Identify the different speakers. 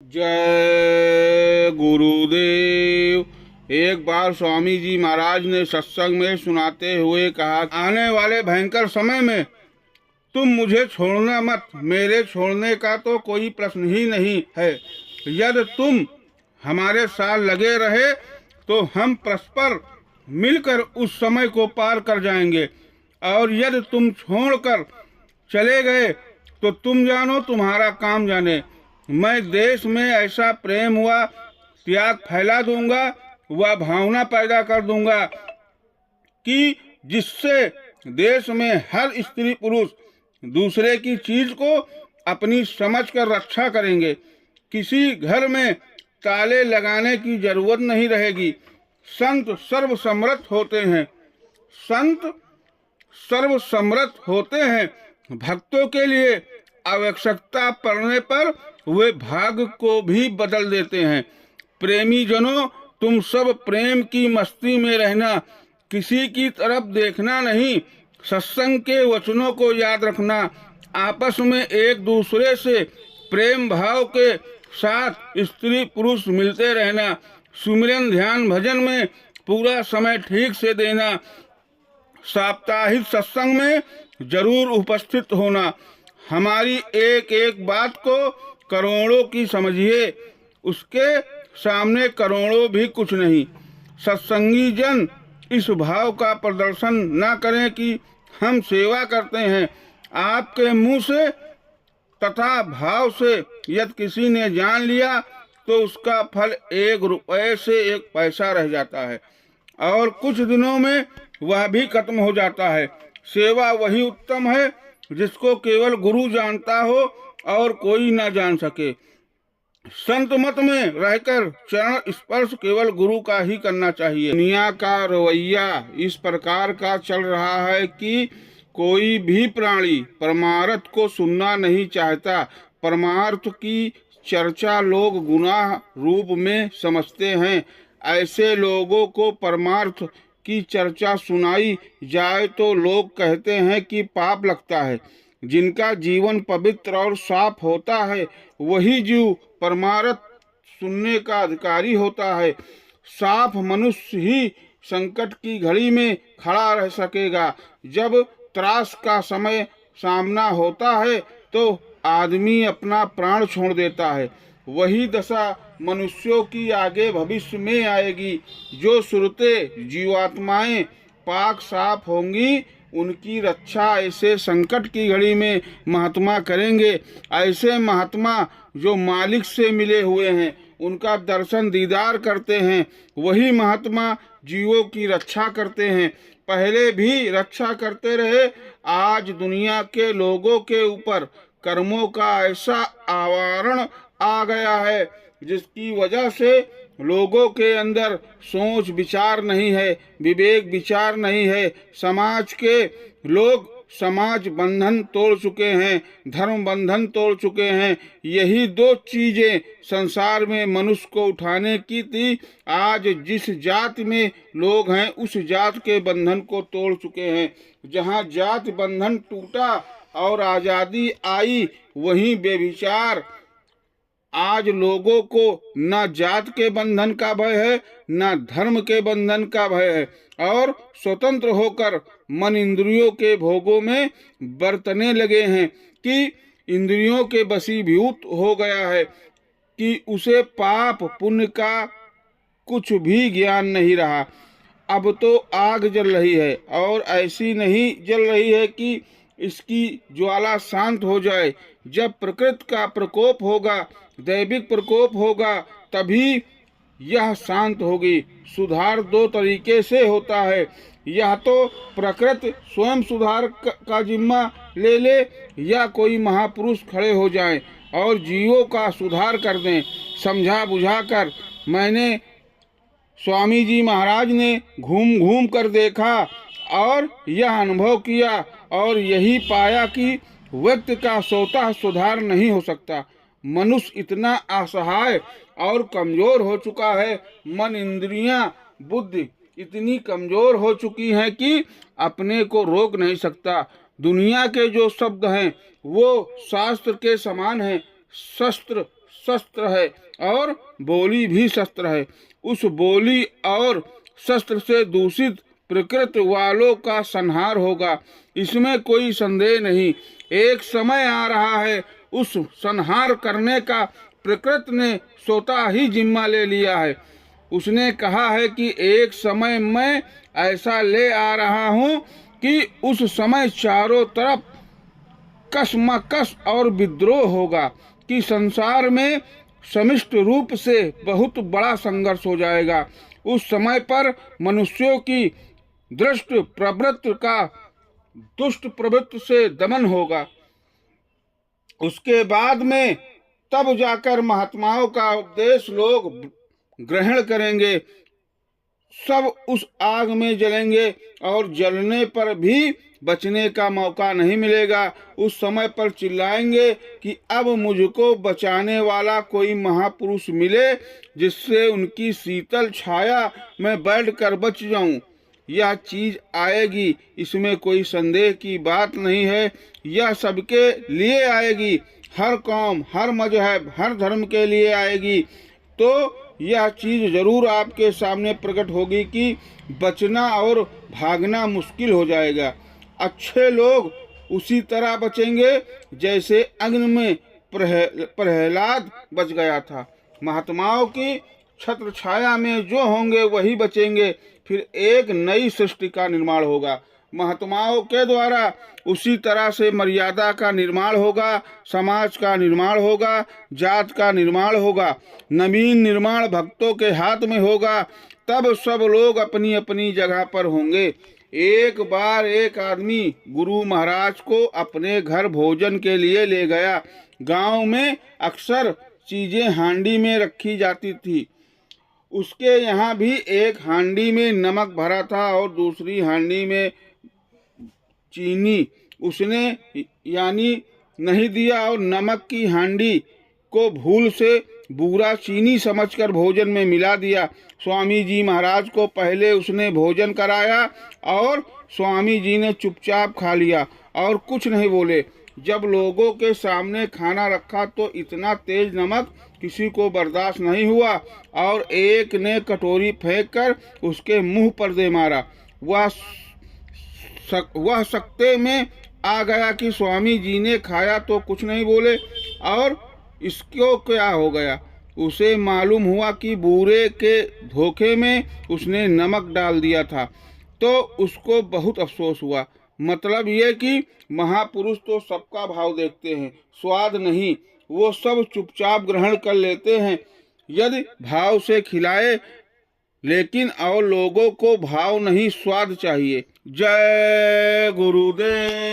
Speaker 1: जय गुरुदेव। एक बार स्वामी जी महाराज ने सत्संग में सुनाते हुए कहा, आने वाले भयंकर समय में तुम मुझे छोड़ना मत। मेरे छोड़ने का तो कोई प्रश्न ही नहीं है। यदि तुम हमारे साथ लगे रहे तो हम परस्पर मिलकर उस समय को पार कर जाएंगे, और यदि तुम छोड़कर चले गए तो तुम जानो तुम्हारा काम जाने। मैं देश में ऐसा प्रेम हुआ त्याग फैला दूंगा, वह भावना पैदा कर दूंगा कि जिससे देश में हर स्त्री पुरुष दूसरे की चीज को अपनी समझकर रक्षा करेंगे। किसी घर में ताले लगाने की जरूरत नहीं रहेगी। संत सर्वसमर्थ होते हैं। संत सर्वसमर्थ होते हैं। भक्तों के लिए आवश्यकता पड़ने पर वे भाग्य को भी बदल देते हैं। प्रेमी जनों, तुम सब प्रेम की मस्ती में रहना, किसी की तरफ देखना नहीं। सत्संग के वचनों को याद रखना। आपस में एक दूसरे से प्रेम भाव के साथ स्त्री पुरुष मिलते रहना। सुमिरन ध्यान भजन में पूरा समय ठीक से देना। साप्ताहिक सत्संग में जरूर उपस्थित होना। हमारी एक एक बात को करोड़ों की समझिए, उसके सामने करोड़ों भी कुछ नहीं। सत्संगी जन इस भाव का प्रदर्शन न करें कि हम सेवा करते हैं। आपके मुंह से तथा भाव से यदि किसी ने जान लिया तो उसका फल 1 रुपये से 1 पैसा रह जाता है, और कुछ दिनों में वह भी खत्म हो जाता है। सेवा वही उत्तम है जिसको केवल गुरु जानता हो और कोई ना जान सके। संत मत में रहकर चरण स्पर्श केवल गुरु का ही करना चाहिए। दुनिया का रवैया इस प्रकार का चल रहा है कि कोई भी प्राणी परमार्थ को सुनना नहीं चाहता। परमार्थ की चर्चा लोग गुनाह रूप में समझते हैं। ऐसे लोगों को परमार्थ की चर्चा सुनाई जाए तो लोग कहते हैं कि पाप लगता है। जिनका जीवन पवित्र और साफ होता है वही जीव परमार्थ सुनने का अधिकारी होता है। साफ मनुष्य ही संकट की घड़ी में खड़ा रह सकेगा। जब त्रास का समय सामना होता है तो आदमी अपना प्राण छोड़ देता है। वही दशा मनुष्यों की आगे भविष्य में आएगी। जो सुरते जीवात्माएं पाक साफ होंगी उनकी रक्षा ऐसे संकट की घड़ी में महात्मा करेंगे। ऐसे महात्मा जो मालिक से मिले हुए हैं, उनका दर्शन दीदार करते हैं, वही महात्मा जीवों की रक्षा करते हैं। पहले भी रक्षा करते रहे। आज दुनिया के लोगों के ऊपर कर्मों का ऐसा आवरण आ गया है जिसकी वजह से लोगों के अंदर सोच विचार नहीं है, विवेक विचार नहीं है। समाज के लोग समाज बंधन तोड़ चुके हैं, धर्म बंधन तोड़ चुके हैं। यही 2 चीजें संसार में मनुष्य को उठाने की थी। आज जिस जाति में लोग हैं उस जात के बंधन को तोड़ चुके हैं। जहाँ जाति बंधन टूटा और आजादी आई, वहीं बेविचार। आज लोगों को न जात के बंधन का भय है, न धर्म के बंधन का भय है, और स्वतंत्र होकर मन इंद्रियों के भोगों में बरतने लगे हैं कि इंद्रियों के वशीभूत हो गया है कि उसे पाप पुण्य का कुछ भी ज्ञान नहीं रहा। अब तो आग जल रही है, और ऐसी नहीं जल रही है कि इसकी ज्वाला शांत हो जाए। जब प्रकृति का प्रकोप होगा, दैविक प्रकोप होगा, तभी यह शांत होगी। सुधार 2 तरीके से होता है। यह तो प्रकृति स्वयं सुधार का जिम्मा ले ले, या कोई महापुरुष खड़े हो जाएं और जीवों का सुधार कर दें। समझा बुझाकर मैंने स्वामी जी महाराज ने घूम घूम कर देखा और यह अनुभव किया, और यही पाया कि व्यक्ति का स्वतः सुधार नहीं हो सकता। मनुष्य इतना असहाय और कमजोर हो चुका है। मन इंद्रियां बुद्धि इतनी कमजोर हो चुकी हैं कि अपने को रोक नहीं सकता। दुनिया के जो शब्द हैं वो शास्त्र के समान हैं। शस्त्र शस्त्र है और बोली भी शस्त्र है। उस बोली और शस्त्र से दूषित प्रकृति वालों का संहार होगा, इसमें कोई संदेह नहीं। एक समय आ रहा है, उस संहार करने का प्रकृति ने स्वतः ही जिम्मा ले लिया है। उसने कहा है कि एक समय मैं ऐसा ले आ रहा हूँ कि उस समय चारों तरफ कसमकस और विद्रोह होगा, कि संसार में समिष्ट रूप से बहुत बड़ा संघर्ष हो जाएगा। उस समय पर मनुष्यों की दृष्ट प्रवृत्ति का दुष्ट प्रवृत्ति से दमन होगा। उसके बाद में तब जाकर महात्माओं का उपदेश लोग ग्रहण करेंगे। सब उस आग में जलेंगे और जलने पर भी बचने का मौका नहीं मिलेगा। उस समय पर चिल्लाएंगे कि अब मुझको बचाने वाला कोई महापुरुष मिले, जिससे उनकी शीतल छाया में बैठकर बच जाऊं। यह चीज आएगी, इसमें कोई संदेह की बात नहीं है। यह सबके लिए आएगी, हर कौम, हर मजहब, हर धर्म के लिए आएगी। तो यह चीज जरूर आपके सामने प्रकट होगी कि बचना और भागना मुश्किल हो जाएगा। अच्छे लोग उसी तरह बचेंगे जैसे अग्नि में प्रहलाद बच गया था। महात्माओं की छत्र छाया में जो होंगे वही बचेंगे। फिर एक नई सृष्टि का निर्माण होगा। महात्माओं के द्वारा उसी तरह से मर्यादा का निर्माण होगा, समाज का निर्माण होगा, जात का निर्माण होगा। नवीन निर्माण भक्तों के हाथ में होगा। तब सब लोग अपनी अपनी जगह पर होंगे। एक बार एक आदमी गुरु महाराज को अपने घर भोजन के लिए ले गया। गांव में अक्सर चीजें हांडी में रखी जाती थी। उसके यहाँ भी एक हांडी में नमक भरा था और दूसरी हांडी में चीनी। उसने यानी नहीं दिया और नमक की हांडी को भूल से बूरा चीनी समझकर भोजन में मिला दिया। स्वामी जी महाराज को पहले उसने भोजन कराया और स्वामी जी ने चुपचाप खा लिया और कुछ नहीं बोले। जब लोगों के सामने खाना रखा तो इतना तेज नमक किसी को बर्दाश्त नहीं हुआ और एक ने कटोरी फेंककर उसके मुंह पर दे मारा। वह सकते में आ गया कि स्वामी जी ने खाया तो कुछ नहीं बोले और इसको क्या हो गया। उसे मालूम हुआ कि बूरे के धोखे में उसने नमक डाल दिया था, तो उसको बहुत अफसोस हुआ। मतलब ये कि महापुरुष तो सबका भाव देखते हैं, स्वाद नहीं। वो सब चुपचाप ग्रहण कर लेते हैं यदि भाव से खिलाए, लेकिन और लोगों को भाव नहीं स्वाद चाहिए। जय गुरुदेव।